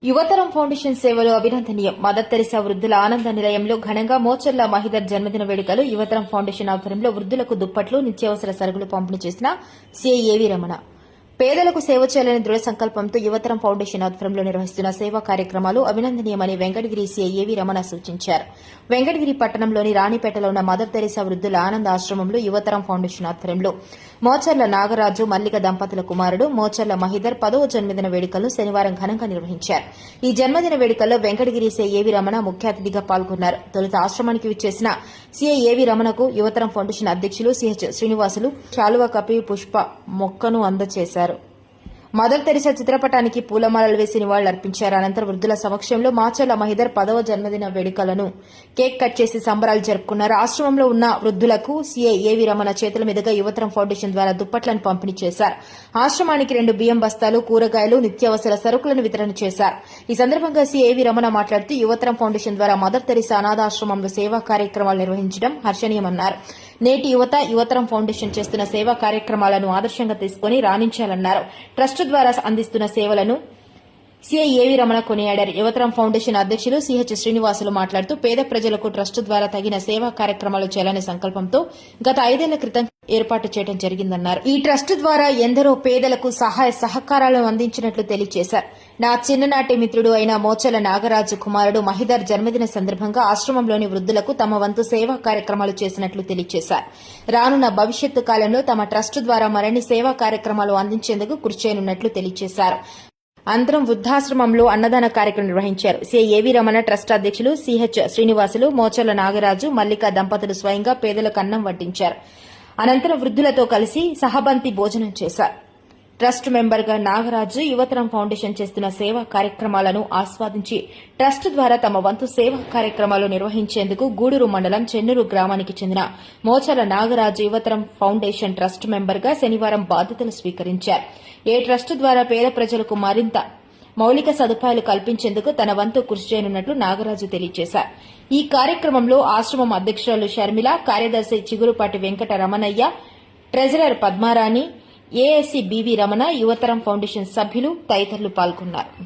యువతరం ఫౌండేషన్ సేవలు అభినందనీయం. మదర్ తెరిసా వృద్ధుల ఆనంద నిలయంలో ఘనంగా మోచర్ల మహిదర్ జన్మదిన వేడుకలు. యువతరం ఫౌండేషన్ ఆధ్వర్యంలో వృద్ధులకు దుప్పట్లు, నిత్యావసర సరుకులు పంపిణీ చేసిన సీఐ ఏవీ రమణ. పేదలకు సేవ చేయాలని దృఢ సంకల్పంతో యువతరం ఫౌండేషన్ ఆధ్వర్యంలో నిర్వహిస్తున్న సేవా కార్యక్రమాలు అభినందనీయమని వెంకటగిరి సీఐ ఏవీ రమణ సూచించారు. వెంకటగిరి పట్టణంలోని రాణిపేటలో ఉన్న మదర్ తెరిసా వృద్ధుల ఆనంద ఆశ్రమంలో యువతరం ఫౌండేషన్ ఆధ్వర్యంలో మోచర్ల నాగరాజు మల్లిక దంపతుల కుమారుడు మోచర్ల మహిదర్ 10వ జన్మదిన వేడుకలను శనివారం ఘనంగా నిర్వహించారు. ఈ జన్మదిన వేడుకల్లో వెంకటగిరి సీఐ ఏవీ రమణ ముఖ్య అతిథిగా పాల్గొన్నారు. తొలుత ఆశ్రమానికి విచ్చేసిన సీఐ ఏవీ రమణకు యువతరం ఫౌండేషన్ అధ్యక్షులు సిహెచ్ శ్రీనివాసులు శాలువా కప్పి పుష్ప మొక్కను అందజేశారు. మదర్ తెరిసా చిత్రపటానికి పూలమాలలు వేసి నివాళులర్పించారు. అనంతరం వృద్ధుల సమక్షంలో మాచర్ల మహిదర్ 10వ జన్మదిన వేడుకలను కేక్ కట్ చేసి సంబరాలు జరుపుకున్నారు. ఆశ్రమంలో ఉన్న వృద్ధులకు సీఐ ఏవీ రమణ చేతుల మీదుగా యువతరం ఫౌండేషన్ ద్వారా దుప్పట్లను పంపిణీ చేశారు. ఆశ్రమానికి 2 బియ్యం బస్తాలు, కూరగాయలు, నిత్యావసర సరుకులను వితరణ చేశారు. ఈ సందర్భంగా సీఐ ఏవీ రమణ మాట్లాడుతూ యువతరం ఫౌండేషన్ ద్వారా మదర్ తెరిసా అనాథాశ్రమంలో సేవా కార్యక్రమాలు నిర్వహించడం హర్షణీయమన్నారు. నేటి యువత యువతరం ఫౌండేషన్ చేస్తున్న సేవా కార్యక్రమాలను ఆదర్శంగా తీసుకుని రాణించాలన్నారు. ట్రస్ట్ ద్వారా అందిస్తున్న సేవలను సీఐ ఏవీ రమణ కొనియాడారు. యువతరం ఫౌండేషన్ అధ్యక్షులు సిహెచ్ శ్రీనివాసులు మాట్లాడుతూ పేద ప్రజలకు ట్రస్ట్ ద్వారా తగిన సేవా కార్యక్రమాలు చేయాలనే సంకల్పంతో గత 5 ఏళ్ల క్రితం ఏర్పాటు చేయడం జరిగిందన్నారు. ఈ ట్రస్ట్ ద్వారా ఎందరో పేదలకు సహాయ సహకారాలను అందించినట్లు తెలియజేశారు. నా చిన్ననాటి మిత్రుడు అయిన మోచల నాగరాజు కుమారుడు మహిదర్ జన్మదిన సందర్భంగా ఆశ్రమంలోని వృద్ధులకు తమ వంతు సేవా కార్యక్రమాలు చేసినట్లు తెలియజేశారు. రానున్న భవిష్యత్తు కాలంలో తమ ట్రస్ట్ ద్వారా మరిన్ని సేవా కార్యక్రమాలు అందించేందుకు కృషి చేయనున్నట్లు తెలియజేశారు. అనంతరం వృద్ధాశ్రమంలో అన్నదాన కార్యక్రమం నిర్వహించారు. సీఐ ఏవీ రమణ ట్రస్ట్ అధ్యక్షులు సిహెచ్ శ్రీనివాసులు, మోచర్ల నాగరాజు, మల్లిక దంపతులు స్వయంగా పేదలకు అన్నం వడ్డించారు. అనంతరం వృద్ధులతో కలిసి సహబంతి భోజనం చేశారు. ట్రస్ట్ మెంబర్గా నాగరాజు యువతరం ఫౌండేషన్ చేస్తున్న సేవా కార్యక్రమాలను ఆస్వాదించి ట్రస్ట్ ద్వారా తమ వంతు సేవా కార్యక్రమాలు నిర్వహించేందుకు గూడూరు మండలం చెన్నూరు గ్రామానికి చెందిన మోచర్ల నాగరాజు యువతరం ఫౌండేషన్ ట్రస్ట్ మెంబర్గా శనివారం బాధ్యతలు స్వీకరించారు. ఏ ట్రస్ట్ ద్వారా పేద ప్రజలకు మరింత మౌలిక సదుపాయాలు కల్పించేందుకు తన వంతు కృషి చేయనున్నట్లు నాగరాజు తెలియజేశారు. ఈ కార్యక్రమంలో ఆశ్రమం అధ్యక్షురాలు షర్మిల, కార్యదర్శి Chigurupati Venkata Ramanaiah, treasurer Padmarani, ASC B V Ramana, Yuvataram foundation సభ్యులు తదితరులు పాల్గొన్నారు.